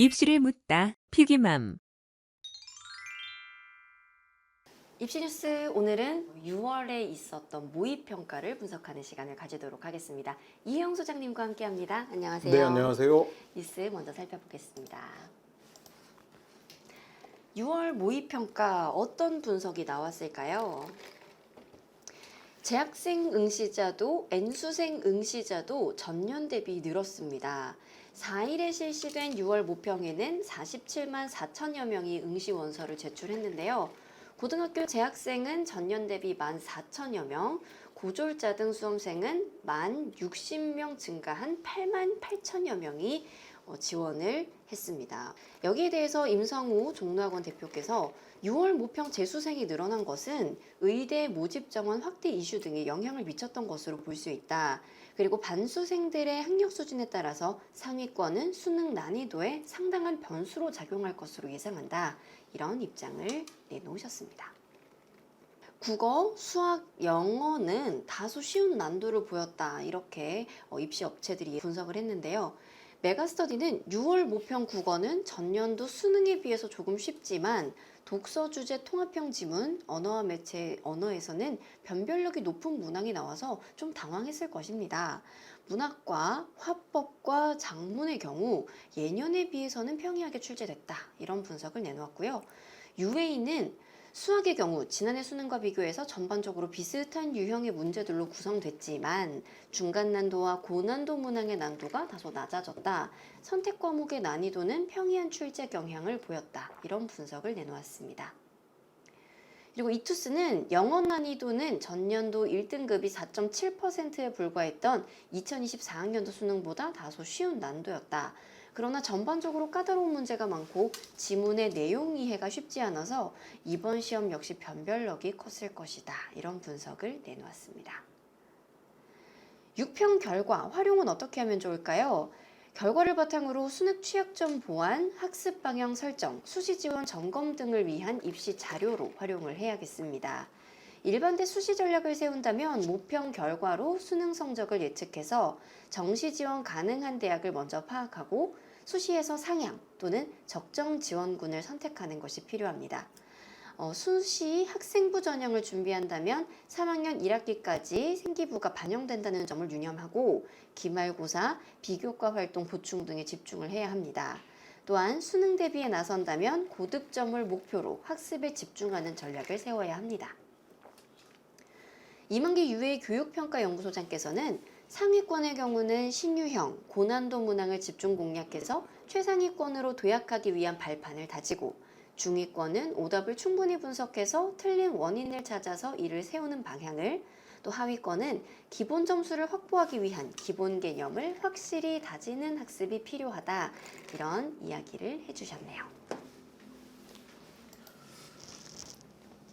입시를 묻다 피기맘. 입시뉴스 오늘은 6월에 있었던 모의평가를 분석하는 시간을 가지도록 하겠습니다. 이혜영 소장님과 함께합니다. 안녕하세요. 네, 안녕하세요. 뉴스 먼저 살펴보겠습니다. 6월 모의평가 어떤 분석이 나왔을까요? 재학생 응시자도 N수생 응시자도 전년 대비 늘었습니다. 4일에 실시된 6월 모평에는 47만 4천여 명이 응시 원서를 제출했는데요. 고등학교 재학생은 전년 대비 1만 4천여 명, 고졸자 등 수험생은 1만 60명 증가한 8만 8천여 명이 지원을 했습니다. 여기에 대해서 임성우 종로학원 대표께서 6월 모평 재수생이 늘어난 것은 의대 모집 정원 확대 이슈 등에 영향을 미쳤던 것으로 볼 수 있다. 그리고 반수생들의 학력 수준에 따라서 상위권은 수능 난이도에 상당한 변수로 작용할 것으로 예상한다. 이런 입장을 내놓으셨습니다. 국어, 수학, 영어는 다소 쉬운 난도를 보였다. 이렇게 입시 업체들이 분석을 했는데요. 메가스터디는 6월 모평 국어는 전년도 수능에 비해서 조금 쉽지만 독서 주제 통합형 지문, 언어와 매체 언어에서는 변별력이 높은 문항이 나와서 좀 당황했을 것입니다. 문학과 화법과 작문의 경우 예년에 비해서는 평이하게 출제됐다. 이런 분석을 내놓았고요. UA는 수학의 경우 지난해 수능과 비교해서 전반적으로 비슷한 유형의 문제들로 구성됐지만 중간 난도와 고난도 문항의 난도가 다소 낮아졌다. 선택 과목의 난이도는 평이한 출제 경향을 보였다. 이런 분석을 내놓았습니다. 그리고 이투스는 영어 난이도는 전년도 1등급이 4.7%에 불과했던 2024학년도 수능보다 다소 쉬운 난도였다. 그러나 전반적으로 까다로운 문제가 많고 지문의 내용 이해가 쉽지 않아서 이번 시험 역시 변별력이 컸을 것이다. 이런 분석을 내놓았습니다. 6평 결과 활용은 어떻게 하면 좋을까요? 결과를 바탕으로 수능 취약점 보완, 학습 방향 설정, 수시 지원 점검 등을 위한 입시 자료로 활용을 해야겠습니다. 일반대 수시 전략을 세운다면 모평 결과로 수능 성적을 예측해서 정시 지원 가능한 대학을 먼저 파악하고 수시에서 상향 또는 적정 지원군을 선택하는 것이 필요합니다. 수시 학생부 전형을 준비한다면 3학년 1학기까지 생기부가 반영된다는 점을 유념하고 기말고사, 비교과 활동 보충 등에 집중을 해야 합니다. 또한 수능 대비에 나선다면 고득점을 목표로 학습에 집중하는 전략을 세워야 합니다. 이만기 유해 교육평가연구소장께서는 상위권의 경우는 신유형, 고난도 문항을 집중 공략해서 최상위권으로 도약하기 위한 발판을 다지고 중위권은 오답을 충분히 분석해서 틀린 원인을 찾아서 이를 세우는 방향을, 또 하위권은 기본 점수를 확보하기 위한 기본 개념을 확실히 다지는 학습이 필요하다. 이런 이야기를 해주셨네요.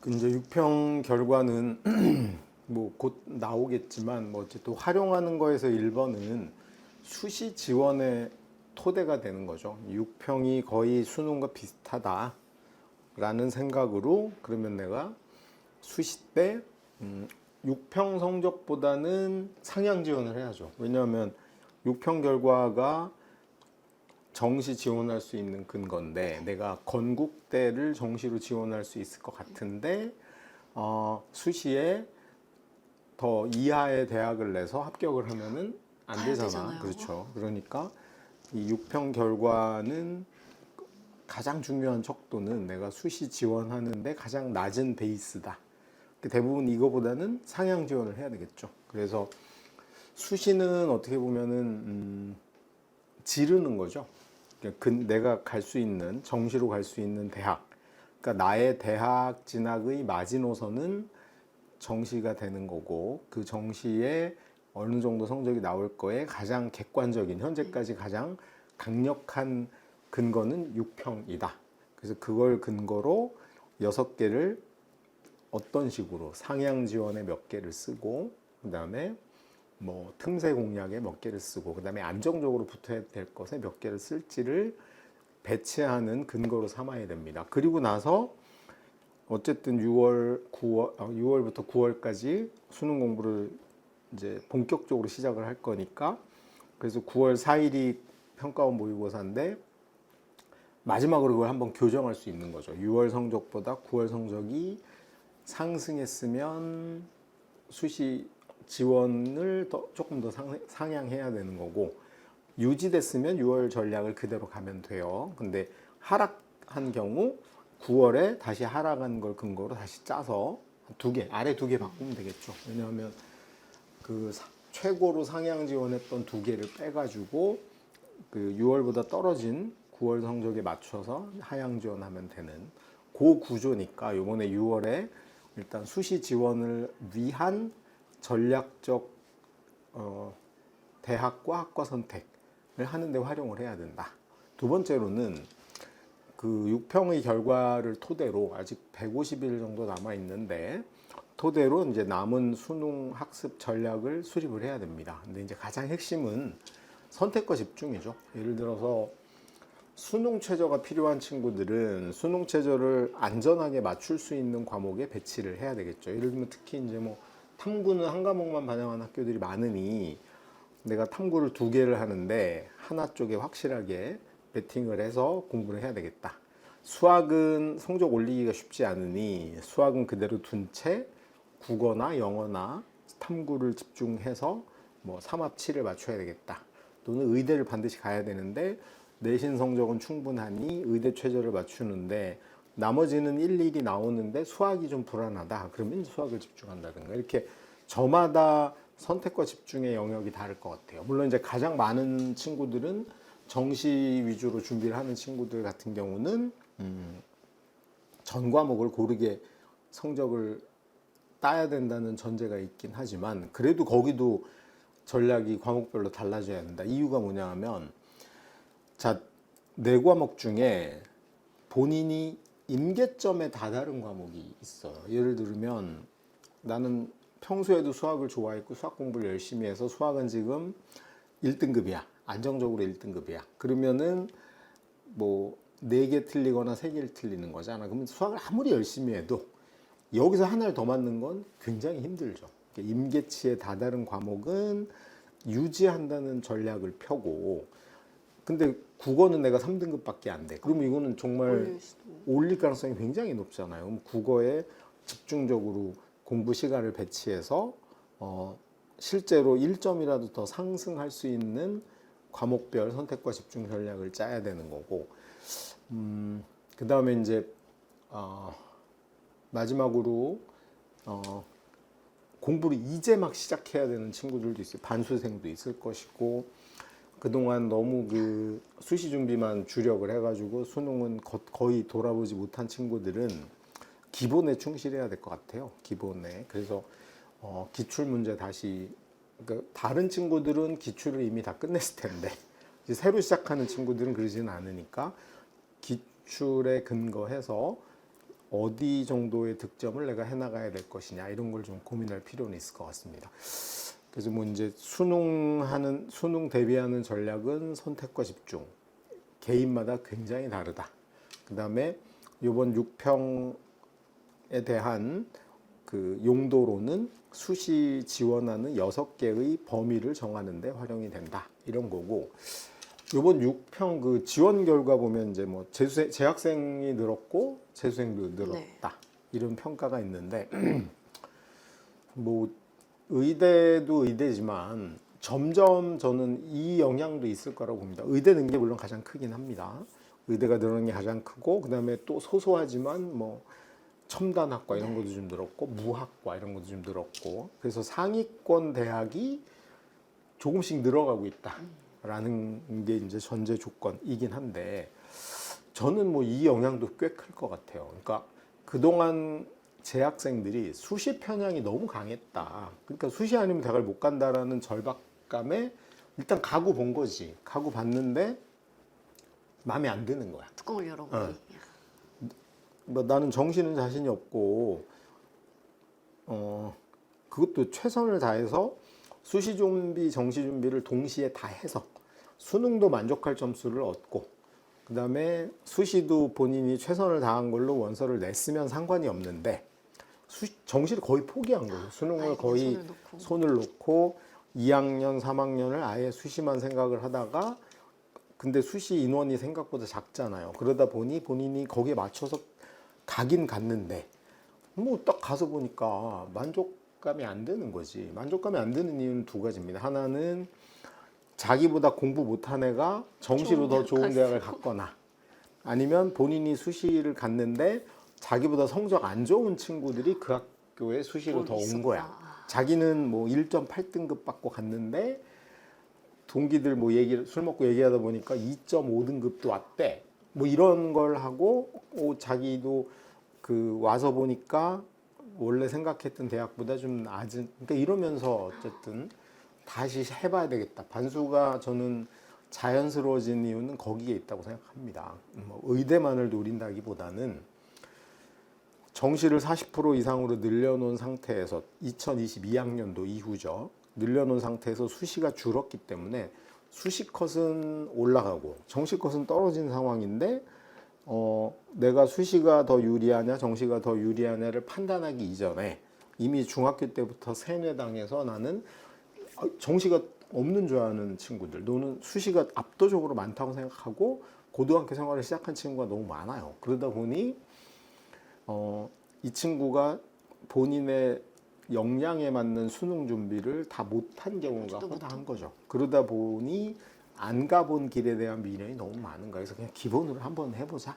이제 6평 결과는 뭐 곧 나오겠지만 어쨌든 활용하는 거에서 1번은 수시 지원의 토대가 되는 거죠. 6평이 거의 수능과 비슷하다 라는 생각으로 그러면 내가 수시 때 6평 성적보다는 상향 지원을 해야죠. 왜냐하면 6평 결과가 정시 지원할 수 있는 근거인데 내가 건국대를 정시로 지원할 수 있을 것 같은데 수시에 더 이하의 대학을 내서 합격을 하면은 안 되잖아. 되잖아요. 그렇죠. 그러니까 이 6평 결과는 가장 중요한 척도는 내가 수시 지원하는데 가장 낮은 베이스다. 대부분 이거보다는 상향 지원을 해야 되겠죠. 그래서 수시는 어떻게 보면은 지르는 거죠. 내가 갈 수 있는 정시로 갈 수 있는 대학. 그러니까 나의 대학 진학의 마지노선은 정시가 되는 거고 그 정시에 어느 정도 성적이 나올 거에 가장 객관적인 현재까지 가장 강력한 근거는 6평이다. 그래서 그걸 근거로 6개를 어떤 식으로 상향 지원에 몇 개를 쓰고 그다음에 뭐 틈새 공략에 몇 개를 쓰고 그다음에 안정적으로 붙어야 될 것에 몇 개를 쓸지를 배치하는 근거로 삼아야 됩니다. 그리고 나서 어쨌든 6월부터 9월까지 수능 공부를 이제 본격적으로 시작을 할 거니까 그래서 9월 4일이 평가원 모의고사인데 마지막으로 그걸 한번 교정할 수 있는 거죠. 6월 성적보다 9월 성적이 상승했으면 수시 지원을 조금 더 상향해야 되는 거고, 유지됐으면 6월 전략을 그대로 가면 돼요. 근데 하락한 경우 9월에 다시 하락한 걸 근거로 다시 짜서 아래 두 개 바꾸면 되겠죠. 왜냐하면 그 최고로 상향 지원했던 두 개를 빼가지고 그 6월보다 떨어진 9월 성적에 맞춰서 하향 지원하면 되는 그 구조니까, 이번에 6월에 일단 수시 지원을 위한 전략적 대학과 학과 선택을 하는 데 활용을 해야 된다. 두 번째로는 그 6평의 결과를 토대로 아직 150일 정도 남아 있는데, 토대로 이제 남은 수능 학습 전략을 수립을 해야 됩니다. 근데 이제 가장 핵심은 선택과 집중이죠. 예를 들어서 수능 최저가 필요한 친구들은 수능 최저를 안전하게 맞출 수 있는 과목에 배치를 해야 되겠죠. 예를 들면 특히 이제 뭐 탐구는 한 과목만 반영한 학교들이 많으니 내가 탐구를 두 개를 하는데 하나 쪽에 확실하게 베팅을 해서 공부를 해야 되겠다. 수학은 성적 올리기가 쉽지 않으니 수학은 그대로 둔 채 국어나 영어나 탐구를 집중해서 뭐 3합7을 맞춰야 되겠다. 또는 의대를 반드시 가야 되는데 내신 성적은 충분하니 의대 최저를 맞추는데 나머지는 1, 2이 나오는데 수학이 좀 불안하다. 그러면 수학을 집중한다든가, 이렇게 저마다 선택과 집중의 영역이 다를 것 같아요. 물론 이제 가장 많은 친구들은 정시 위주로 준비를 하는 친구들 같은 경우는 전 과목을 고르게 성적을 따야 된다는 전제가 있긴 하지만, 그래도 거기도 전략이 과목별로 달라져야 된다. 이유가 뭐냐 하면, 자, 네 과목 중에 본인이 임계점에 다다른 과목이 있어요. 예를 들면 나는 평소에도 수학을 좋아했고 수학 공부를 열심히 해서 수학은 지금 1등급이야. 안정적으로 1등급이야. 그러면은 뭐 4개 틀리거나 3개를 틀리는 거잖아. 그러면 수학을 아무리 열심히 해도 여기서 하나를 더 맞는 건 굉장히 힘들죠. 임계치에 다다른 과목은 유지한다는 전략을 펴고, 근데 국어는 내가 3등급밖에 안 돼. 그럼 이거는 정말 올릴 가능성이 굉장히 높잖아요. 그럼 국어에 집중적으로 공부 시간을 배치해서 실제로 1점이라도 더 상승할 수 있는 과목별 선택과 집중 전략을 짜야 되는 거고, 그 다음에 이제 마지막으로 공부를 이제 막 시작해야 되는 친구들도 있어요. 반수생도 있을 것이고, 그동안 너무 그 수시 준비만 주력을 해가지고 수능은 거의 돌아보지 못한 친구들은 기본에 충실해야 될 것 같아요. 기본에. 그래서 기출 문제 다시, 그러니까 다른 친구들은 기출을 이미 다 끝냈을 텐데 이제 새로 시작하는 친구들은 그러지는 않으니까 기출에 근거해서 어디 정도의 득점을 내가 해나가야 될 것이냐, 이런 걸 좀 고민할 필요는 있을 것 같습니다. 그래서 뭐 이제 수능 대비하는 전략은 선택과 집중, 개인마다 굉장히 다르다. 그 다음에 이번 6평에 대한 그 용도로는 수시 지원하는 6개의 범위를 정하는 데 활용이 된다. 이런 거고, 이번 6평 그 지원 결과 보면 이제 뭐 재학생이 늘었고 재수생도 늘었다. 이런 평가가 있는데 뭐 의대도 의대지만 점점 저는 이 영향도 있을 거라고 봅니다. 의대 는 게 물론 가장 크긴 합니다. 의대가 늘어난 게 가장 크고, 그 다음에 또 소소하지만 뭐 첨단학과 이런 것도 좀 늘었고, 무학과 이런 것도 좀 늘었고, 그래서 상위권 대학이 조금씩 늘어가고 있다라는 게 이제 전제 조건이긴 한데, 저는 뭐 이 영향도 꽤 클 것 같아요. 그러니까 그동안 재학생들이 수시 편향이 너무 강했다. 그러니까 수시 아니면 대학을 못 간다라는 절박감에 일단 가고 본 거지. 가고 봤는데 마음에 안 드는 거야. 뚜껑을 열어보니. 뭐 나는 정시는 자신이 없고, 그것도 최선을 다해서 수시 준비, 정시 준비를 동시에 다 해서 수능도 만족할 점수를 얻고, 그 다음에 수시도 본인이 최선을 다한 걸로 원서를 냈으면 상관이 없는데, 정시를 거의 포기한 거예요. 수능을 거의 손을 놓고 2학년, 3학년을 아예 수시만 생각을 하다가 근데 수시 인원이 생각보다 작잖아요. 그러다 보니 본인이 거기에 맞춰서 가긴 갔는데 뭐 딱 가서 보니까 만족감이 안 드는 거지. 만족감이 안 드는 이유는 두 가지입니다. 하나는 자기보다 공부 못한 애가 정시로 더 좋은 대학을 갔거나, 아니면 본인이 수시를 갔는데 자기보다 성적 안 좋은 친구들이 그 학교에 수시로 더 온 거야. 자기는 뭐 1.8등급 받고 갔는데 동기들 뭐 술 먹고 얘기하다 보니까 2.5등급도 왔대. 뭐 이런 걸 하고 자기도 그 와서 보니까 원래 생각했던 대학보다 좀 낮은, 그러니까 이러면서 어쨌든 다시 해봐야 되겠다. 반수가 저는 자연스러워진 이유는 거기에 있다고 생각합니다. 뭐 의대만을 노린다기보다는 정시를 40% 이상으로 늘려놓은 상태에서 2022학년도 이후죠. 늘려놓은 상태에서 수시가 줄었기 때문에 수시 컷은 올라가고 정시 컷은 떨어진 상황인데 내가 수시가 더 유리하냐 정시가 더 유리하냐를 판단하기 이전에 이미 중학교 때부터 세뇌당해서 나는 정시가 없는 줄 아는 친구들, 너는 수시가 압도적으로 많다고 생각하고 고등학교 생활을 시작한 친구가 너무 많아요. 그러다 보니 이 친구가 본인의 역량에 맞는 수능 준비를 다 못한 경우가 허다한 거죠. 그러다 보니 안 가본 길에 대한 미련이 너무 많은 거예요. 그래서 그냥 기본으로 한번 해보자.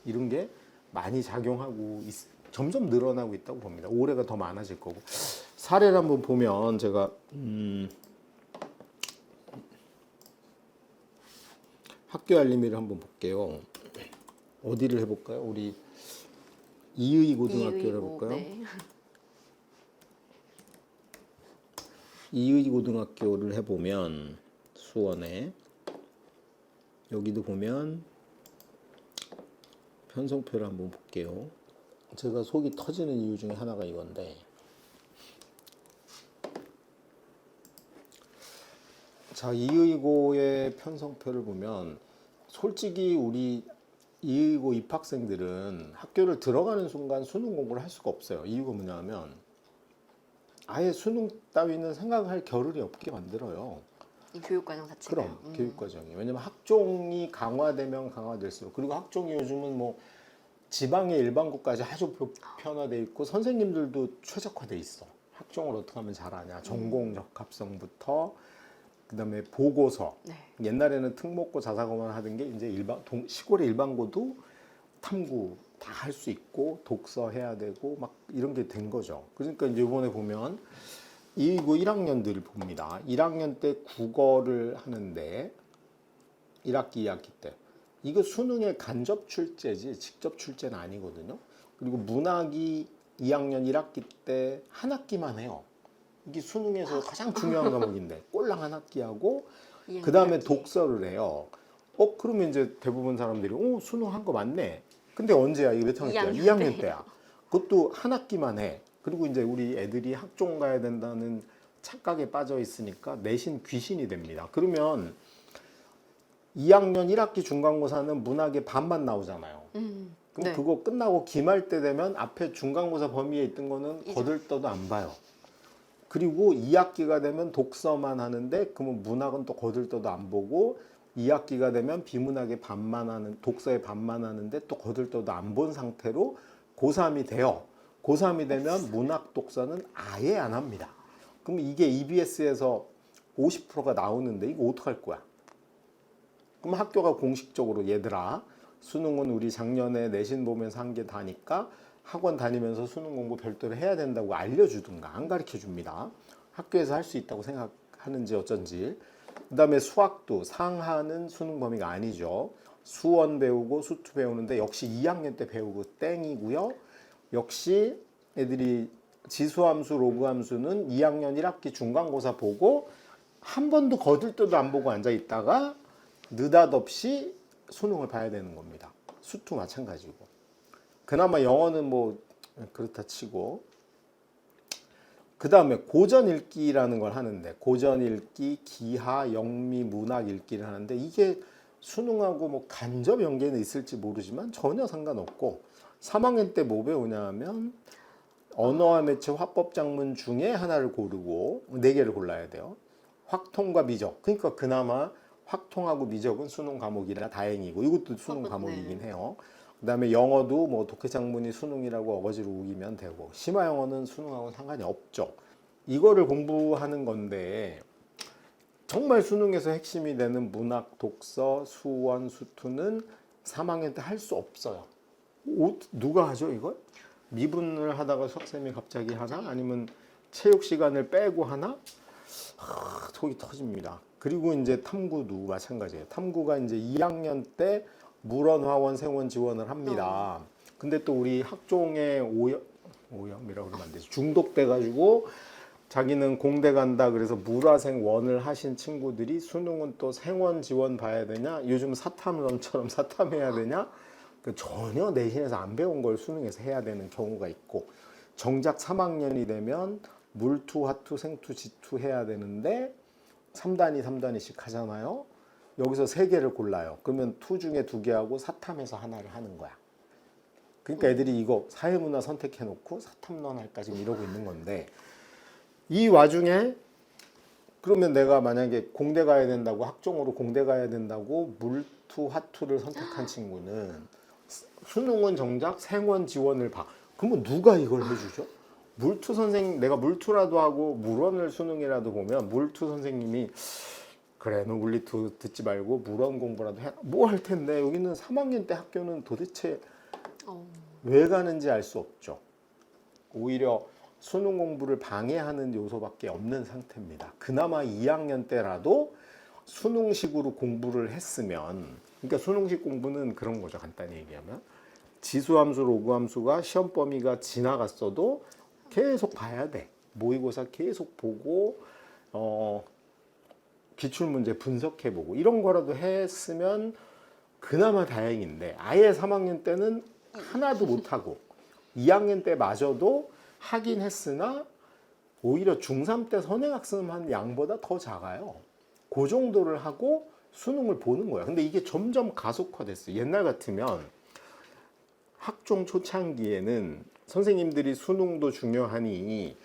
이런 게 많이 작용하고 점점 늘어나고 있다고 봅니다. 올해가 더 많아질 거고. 사례를 한번 보면 제가 학교 알림이를 한번 볼게요. 어디를 해볼까요? 우리 이의 고등학교를 해볼까요? 네. 이의 고등학교를 해보면 수원에 여기도 보면 편성표를 한번 볼게요. 제가 속이 터지는 이유 중에 하나가 이건데, 자, 이의고의 편성표를 보면 솔직히 우리 이의고 입학생들은 학교를 들어가는 순간 수능 공부를 할 수가 없어요. 이유가 뭐냐면 아예 수능 따위는 생각할 겨를이 없게 만들어요. 이 교육과정 자체가. 그럼 교육과정이. 왜냐면 학종이 강화되면 강화될수록, 그리고 학종이 요즘은 뭐 지방의 일반고까지 아주 보편화돼 있고 선생님들도 최적화돼 있어. 학종을 어떻게 하면 잘하냐, 전공 적합성부터 그다음에 보고서. 네. 옛날에는 특목고 자사고만 하던 게 이제 시골의 일반고도 탐구 다 할 수 있고 독서 해야 되고 막 이런 게 된 거죠. 그러니까 이제 이번에 보면 이거 1학년들을 봅니다. 1학년 때 국어를 하는데 1학기, 2학기 때 이거 수능의 간접 출제지 직접 출제는 아니거든요. 그리고 문학이 2학년 1학기 때 한 학기만 해요. 이게 수능에서 가장 중요한 과목인데 꼴랑 한 학기하고 그 다음에 독서를 해요. 그러면 이제 대부분 사람들이 수능 한 거 맞네. 근데 언제야? 이게 몇 학년 때야? 2학년 때야. 그것도 한 학기만 해. 그리고 이제 우리 애들이 학종 가야 된다는 착각에 빠져 있으니까 내신 귀신이 됩니다. 그러면 2학년 1학기 중간고사는 문학의 반만 나오잖아요. 그럼 네. 그거 끝나고 기말 때 되면 앞에 중간고사 범위에 있던 거는 거들떠도 안 봐요. 그리고 2학기가 되면 독서만 하는데 그러면 문학은 또 거들떠도 안 보고 2학기가 되면 비문학의 반만 하는, 독서의 반만 하는데 또 거들떠도 안 본 상태로 고3이 돼요. 고3이 되면 문학 독서는 아예 안 합니다. 그럼 이게 EBS에서 50%가 나오는데 이거 어떡할 거야? 그럼 학교가 공식적으로 얘들아 수능은 우리 작년에 내신 보면서 한 게 다니까 학원 다니면서 수능 공부 별도로 해야 된다고 알려주든가 안 가르쳐 줍니다. 학교에서 할 수 있다고 생각하는지 어쩐지. 그 다음에 수학도 상하는 수능 범위가 아니죠. 수원 배우고 수투 배우는데 역시 2학년 때 배우고 땡이고요. 역시 애들이 지수함수, 로그함수는 2학년 1학기 중간고사 보고 한 번도 거들떠도 안 보고 앉아 있다가 느닷없이 수능을 봐야 되는 겁니다. 수투 마찬가지고. 그나마 영어는 뭐 그렇다 치고. 그 다음에 고전 읽기라는 걸 하는데 고전 읽기, 기하, 영미, 문학 읽기를 하는데 이게 수능하고 뭐 간접 연계는 있을지 모르지만 전혀 상관없고 3학년 때 뭐 배우냐 하면 언어와 매체 화법 작문 중에 하나를 고르고 4개를 골라야 돼요. 확통과 미적. 그러니까 그나마 확통하고 미적은 수능 과목이라 다행이고 이것도 수능 네. 과목이긴 해요. 그다음에 영어도 뭐 독해장문이 수능이라고 어거지로 우기면 되고 심화 영어는 수능하고는 상관이 없죠. 이거를 공부하는 건데 정말 수능에서 핵심이 되는 문학, 독서, 수원, 수투는 3학년 때 할 수 없어요. 누가 하죠 이걸? 미분을 하다가 수학쌤이 갑자기 하나? 아니면 체육 시간을 빼고 하나? 속이 터집니다. 그리고 이제 탐구도 마찬가지예요. 탐구가 이제 2학년 때 물원, 화원, 생원 지원을 합니다. 근데 또 우리 학종에 오염이라고 그러면 안 되지. 중독돼가지고 자기는 공대 간다 그래서 물화생 원을 하신 친구들이 수능은 또 생원 지원 봐야 되냐? 요즘 사탐론처럼 사탐해야 되냐? 전혀 내신에서 안 배운 걸 수능에서 해야 되는 경우가 있고 정작 3학년이 되면 물투, 화투, 생투, 지투 해야 되는데 3단위씩 하잖아요. 여기서 3개를 골라요. 그러면 투 중에 2개 하고 사탐에서 하나를 하는 거야. 그러니까 애들이 이거 사회문화 선택해놓고 사탐론 할까 지금 이러고 있는 건데 이 와중에 그러면 내가 만약에 공대 가야 된다고 학종으로 공대 가야 된다고 물투, 화투를 선택한 친구는 수능은 정작 생원 지원을 봐. 그러면 누가 이걸 해주죠? 물투 선생님, 내가 물투라도 하고 물원을 수능이라도 보면 물투 선생님이 그래 너 물리투 듣지 말고 물원 공부라도 해. 뭐 할 텐데 여기는 3학년 때 학교는 도대체 왜 가는지 알 수 없죠. 오히려 수능 공부를 방해하는 요소밖에 없는 상태입니다. 그나마 2학년 때라도 수능식으로 공부를 했으면 그러니까 수능식 공부는 그런 거죠. 간단히 얘기하면 지수함수, 로그함수가 시험 범위가 지나갔어도 계속 봐야 돼. 모의고사 계속 보고 기출문제 분석해보고 이런 거라도 했으면 그나마 다행인데 아예 3학년 때는 하나도 못하고 2학년 때마저도 하긴 했으나 오히려 중3 때 선행학습한 양보다 더 작아요. 그 정도를 하고 수능을 보는 거야. 근데 이게 점점 가속화됐어요. 옛날 같으면 학종 초창기에는 선생님들이 수능도 중요하니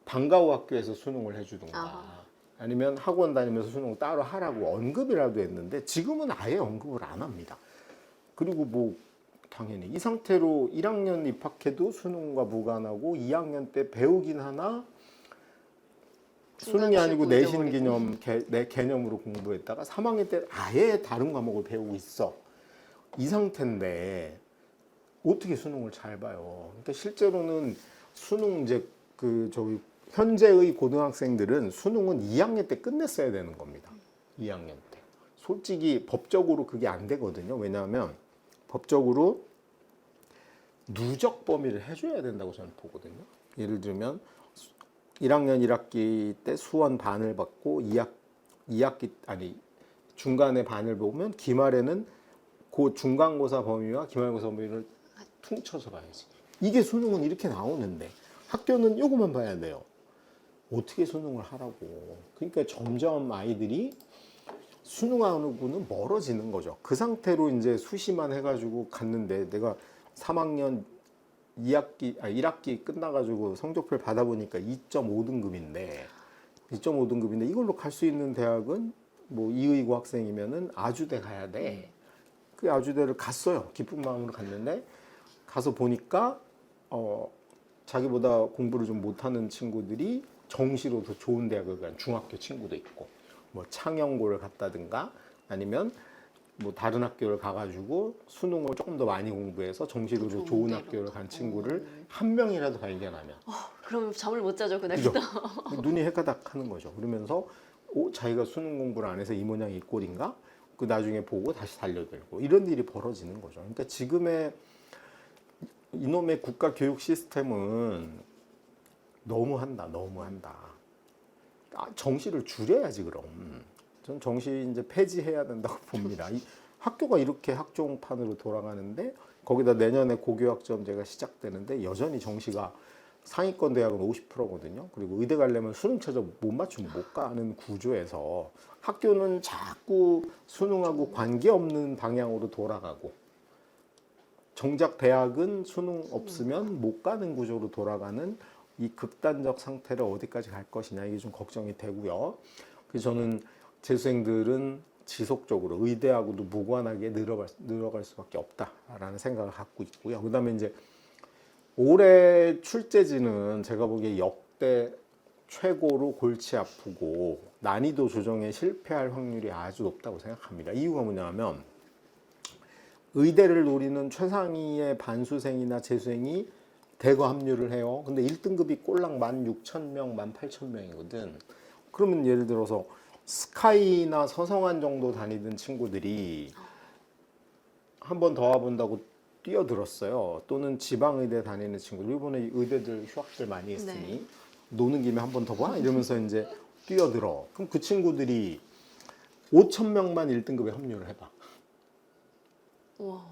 방과후 학교에서 수능을 해주든가 아니면 학원 다니면서 수능을 따로 하라고 언급이라도 했는데 지금은 아예 언급을 안 합니다. 그리고 뭐 당연히 이 상태로 1학년 입학해도 수능과 무관하고 2학년 때 배우긴 하나 수능이 아니고 내신 개념, 내 개념으로 공부했다가 3학년 때 아예 다른 과목을 배우고 있어. 이 상태인데 어떻게 수능을 잘 봐요? 그러니까 실제로는 수능 이제 현재의 고등학생들은 수능은 2학년 때 끝냈어야 되는 겁니다. 2학년 때. 솔직히 법적으로 그게 안 되거든요. 왜냐하면 법적으로 누적 범위를 해줘야 된다고 저는 보거든요. 예를 들면 1학년 1학기 때 수원 반을 받고 2학기 아니 중간에 반을 보면 기말에는 그 중간고사 범위와 기말고사 범위를 퉁쳐서 봐야지. 이게 수능은 이렇게 나오는데 학교는 요것만 봐야 돼요. 어떻게 수능을 하라고. 그러니까 점점 아이들이 수능하고는 멀어지는 거죠. 그 상태로 이제 수시만 해가지고 갔는데 내가 3학년 1학기 끝나가지고 성적표를 받아보니까 2.5등급인데 이걸로 갈 수 있는 대학은 뭐 이의고 학생이면은 아주대 가야 돼. 그 아주대를 갔어요. 기쁜 마음으로 갔는데 가서 보니까 자기보다 공부를 좀 못하는 친구들이 정시로 더 좋은 대학을 간 중학교 친구도 있고 뭐 창영고를 갔다든가 아니면 뭐 다른 학교를 가가지고 수능을 조금 더 많이 공부해서 정시로 더 좋은 학교를 간 친구를 한 명이라도 발견하면 그럼 잠을 못 자죠 그죠? 그날부터. 눈이 해가닥 하는 거죠. 그러면서 자기가 수능 공부를 안 해서 이 모양 이 꼴인가? 그 나중에 보고 다시 달려들고 이런 일이 벌어지는 거죠. 그러니까 지금의 이놈의 국가 교육 시스템은 너무한다. 정시를 줄여야지 그럼. 전 정시 이제 폐지해야 된다고 봅니다. 이 학교가 이렇게 학종판으로 돌아가는데 거기다 내년에 고교학점제가 시작되는데 여전히 정시가 상위권 대학은 50%거든요. 그리고 의대 가려면 수능 최저 못 맞추면 못 가는 구조에서 학교는 자꾸 수능하고 관계없는 방향으로 돌아가고 정작 대학은 수능 없으면 못 가는 구조로 돌아가는 이 극단적 상태를 어디까지 갈 것이냐 이게 좀 걱정이 되고요. 그래서 저는 재수생들은 지속적으로 의대하고도 무관하게 늘어갈 수밖에 없다라는 생각을 갖고 있고요. 그다음에 이제 올해 출제지는 제가 보기에 역대 최고로 골치 아프고 난이도 조정에 실패할 확률이 아주 높다고 생각합니다. 이유가 뭐냐면 의대를 노리는 최상위의 반수생이나 재수생이 대거 합류를 해요. 근데 1등급이 꼴랑 16,000명, 18,000명이거든. 그러면 예를 들어서 스카이나 서성한 정도 다니던 친구들이 한 번 더 와본다고 뛰어들었어요. 또는 지방의대 다니는 친구들, 이번에 의대들 휴학들 많이 했으니 네. 노는 김에 한 번 더 봐? 이러면서 이제 뛰어들어. 그럼 그 친구들이 5,000명만 1등급에 합류를 해봐. 와.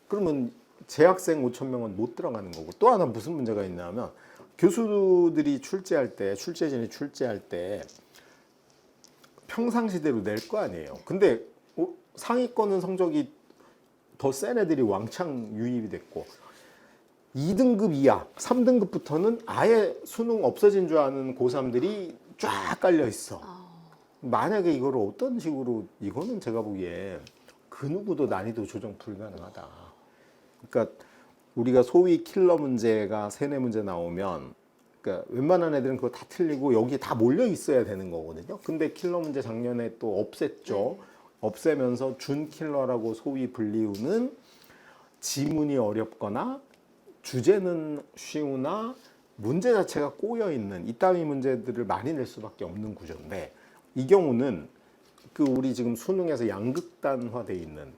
그러면 재학생 5,000명은 못 들어가는 거고, 또 하나 무슨 문제가 있냐면 교수들이 출제할 때, 출제진이 출제할 때 평상시대로 낼 거 아니에요. 근데 상위권은 성적이 더 센 애들이 왕창 유입이 됐고 2등급 이하, 3등급부터는 아예 수능 없어진 줄 아는 고3들이 쫙 깔려 있어. 만약에 이거를 어떤 식으로, 이거는 제가 보기에 그 누구도 난이도 조정 불가능하다. 그러니까 우리가 소위 킬러 문제가 3-4문제 나오면, 그러니까 웬만한 애들은 그거 다 틀리고 여기에 다 몰려 있어야 되는 거거든요. 근데 킬러 문제 작년에 또 없앴죠. 없애면서 준 킬러라고 소위 불리우는 지문이 어렵거나 주제는 쉬우나 문제 자체가 꼬여 있는 이따위 문제들을 많이 낼 수밖에 없는 구조인데, 이 경우는 그 우리 지금 수능에서 양극단화돼 있는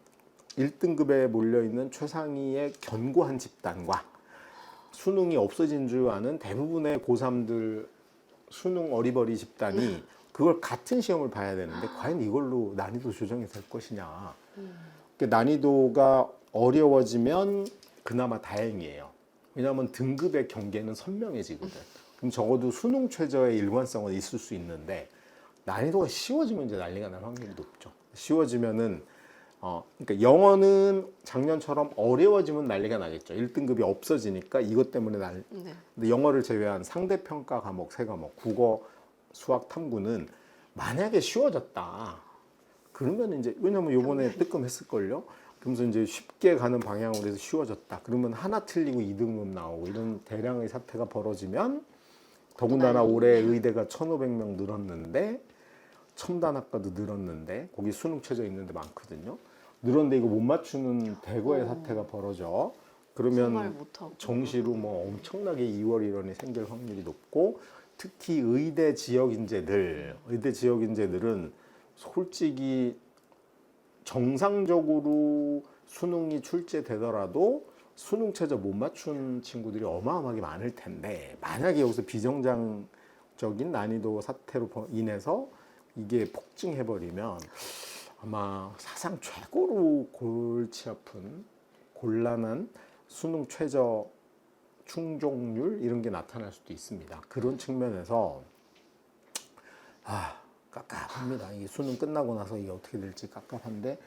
1등급에 몰려 있는 최상위의 견고한 집단과 수능이 없어진 줄 아는 대부분의 고3들 수능 어리버리 집단이 그걸 같은 시험을 봐야 되는데 과연 이걸로 난이도 조정이 될 것이냐. 난이도가 어려워지면 그나마 다행이에요. 왜냐하면 등급의 경계는 선명해지거든. 그럼 적어도 수능 최저의 일관성은 있을 수 있는데 난이도가 쉬워지면 이제 난리가 날 확률이 높죠. 쉬워지면은 그러니까 영어는 작년처럼 어려워지면 난리가 나겠죠. 1등급이 없어지니까 이것 때문에 네. 근데 영어를 제외한 상대평가 과목 3과목, 국어, 수학, 탐구는 만약에 쉬워졌다. 그러면 이제, 왜냐면 요번에 뜨끔했을걸요? 그러면서 이제 쉽게 가는 방향으로 해서 쉬워졌다. 그러면 하나 틀리고 2등급 나오고 이런 대량의 사태가 벌어지면, 더군다나 올해 의대가 1,500명 늘었는데 첨단학과도 늘었는데 거기 수능 최저 있는데 많거든요. 늘었는데 이거 못 맞추는 대거의 사태가 벌어져. 그러면 정시로 뭐 엄청나게 2월 1원이 생길 확률이 높고, 특히 의대 지역 인재들은 솔직히 정상적으로 수능이 출제되더라도 수능 최저 못 맞춘 친구들이 어마어마하게 많을 텐데, 만약에 여기서 비정상적인 난이도 사태로 인해서 이게 폭증해버리면 아마 사상 최고로 골치 아픈 곤란한 수능 최저 충족률 이런 게 나타날 수도 있습니다. 그런 측면에서 깝깝합니다. 이 수능 끝나고 나서 이게 어떻게 될지 깝깝한데,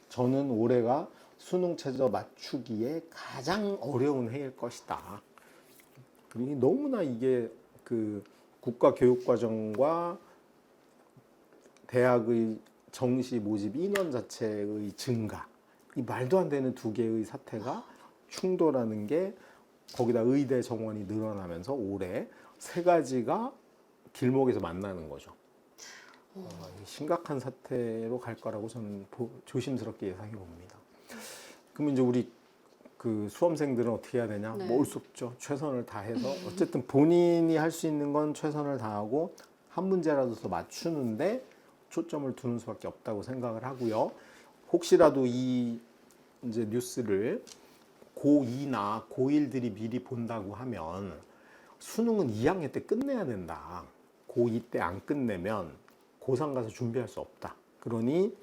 저는 올해가 수능 최저 맞추기에 가장 어려운 해일 것이다. 그리고 너무나 이게 그 국가교육과정과 대학의 정시 모집 인원 자체의 증가, 이 말도 안 되는 두 개의 사태가 충돌하는 게, 거기다 의대 정원이 늘어나면서 올해 3가지가 길목에서 만나는 거죠. 심각한 사태로 갈 거라고 저는 조심스럽게 예상해 봅니다. 그러면 이제 우리 그 수험생들은 어떻게 해야 되냐? 뭐 올 수 없죠. 최선을 다해서 어쨌든 본인이 할 수 있는 건 최선을 다하고 한 문제라도 더 맞추는데 초점을 두는 수밖에 없다고 생각을 하고요. 혹시라도 이 이제 뉴스를 고2나 고1들이 미리 본다고 하면 수능은 2학년 때 끝내야 된다. 고2 때 안 끝내면 고3 가서 준비할 수 없다. 그러니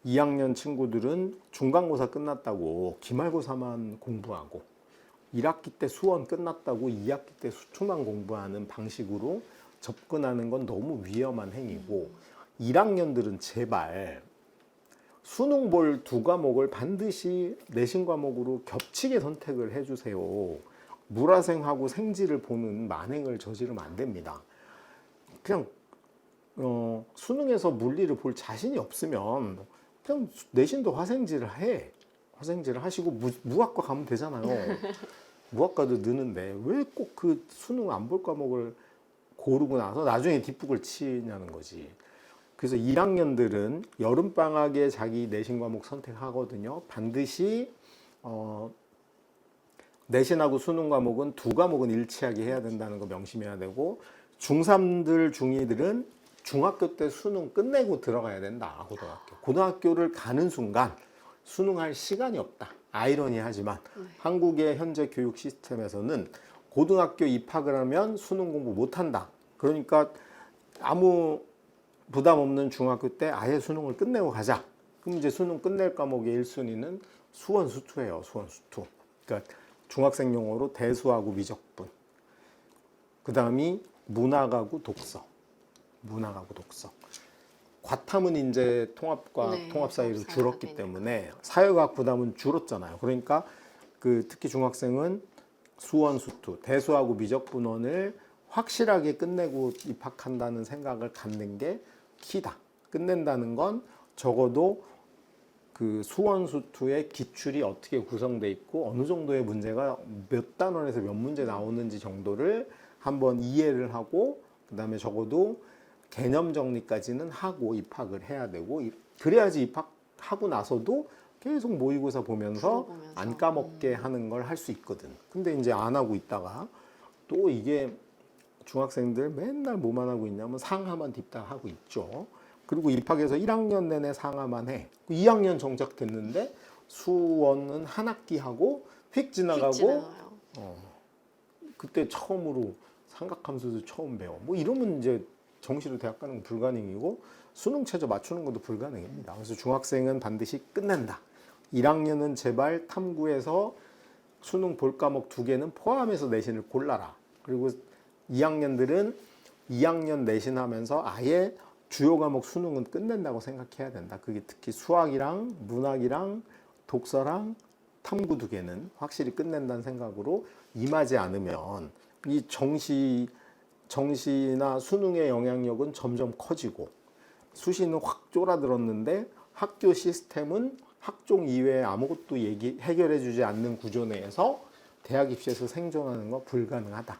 2학년 친구들은 중간고사 끝났다고 기말고사만 공부하고 1학기 때 수원 끝났다고 2학기 때 수투만 공부하는 방식으로 접근하는 건 너무 위험한 행위고, 1학년들은 제발 수능 볼 2과목을 반드시 내신 과목으로 겹치게 선택을 해주세요. 물화생하고 생지를 보는 만행을 저지르면 안 됩니다. 그냥 수능에서 물리를 볼 자신이 없으면 그냥 내신도 화생지를 해. 화생지를 하시고 무학과 가면 되잖아요. 무학과도 느는데 왜 꼭 그 수능 안 볼 과목을 고르고 나서 나중에 뒷북을 치냐는 거지. 그래서 1학년들은 여름방학에 자기 내신 과목 선택하거든요. 반드시 내신하고 수능 과목은 두 과목은 일치하게 해야 된다는 거 명심해야 되고, 중3들, 중2들은 중학교 때 수능 끝내고 들어가야 된다. 고등학교를 가는 순간 수능할 시간이 없다. 아이러니하지만 한국의 현재 교육 시스템에서는 고등학교 입학을 하면 수능 공부 못한다. 그러니까 아무 부담 없는 중학교 때 아예 수능을 끝내고 가자. 그럼 이제 수능 끝낼 과목의 1순위는 수원수투예요. 수원수투. 그러니까 중학생 용어로 대수하고 미적분. 그 다음이 문학하고 독서. 문학하고 독서. 과탐은 이제 통합과 통합 사이로 줄었기 때문에 사회과학 부담은 줄었잖아요. 그러니까 특히 중학생은 수원수투, 대수하고 미적분원을 확실하게 끝내고 입학한다는 생각을 갖는 게 키다. 끝낸다는 건 적어도 그 수원수투의 기출이 어떻게 구성돼 있고 어느 정도의 문제가 몇 단원에서 몇 문제 나오는지 정도를 한번 이해를 하고, 그 다음에 적어도 개념 정리까지는 하고 입학을 해야 되고, 그래야지 입학하고 나서도 계속 모의고사 보면서 안 까먹게 하는 걸 할 수 있거든. 근데 이제 안 하고 있다가 또 이게 중학생들 맨날 뭐만 하고 있냐면 상하만 딥다하고 있죠. 그리고 입학해서 1학년 내내 상하만 해. 2학년 정작 됐는데 수원은 한 학기 하고 휙 지나가고 그때 처음으로 삼각함수도 처음 배워. 뭐 이러면 이제 정시로 대학 가는 건 불가능이고 수능 최저 맞추는 것도 불가능입니다. 그래서 중학생은 반드시 끝낸다. 1학년은 제발 탐구해서 수능 볼 과목 2개는 포함해서 내신을 골라라. 그리고 2학년들은 2학년 내신하면서 아예 주요 과목 수능은 끝낸다고 생각해야 된다. 그게 특히 수학이랑 문학이랑 독서랑 탐구 2개는 확실히 끝낸다는 생각으로 임하지 않으면 이 정시나 수능의 영향력은 점점 커지고 수시는 확 쫄아들었는데 학교 시스템은 학종 이외에 아무것도 해결해 주지 않는 구조 내에서 대학 입시에서 생존하는 거 불가능하다.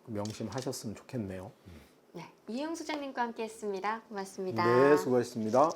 명심하셨으면 좋겠네요. 네, 이혜영 소장님과 함께했습니다. 고맙습니다. 네, 수고하셨습니다.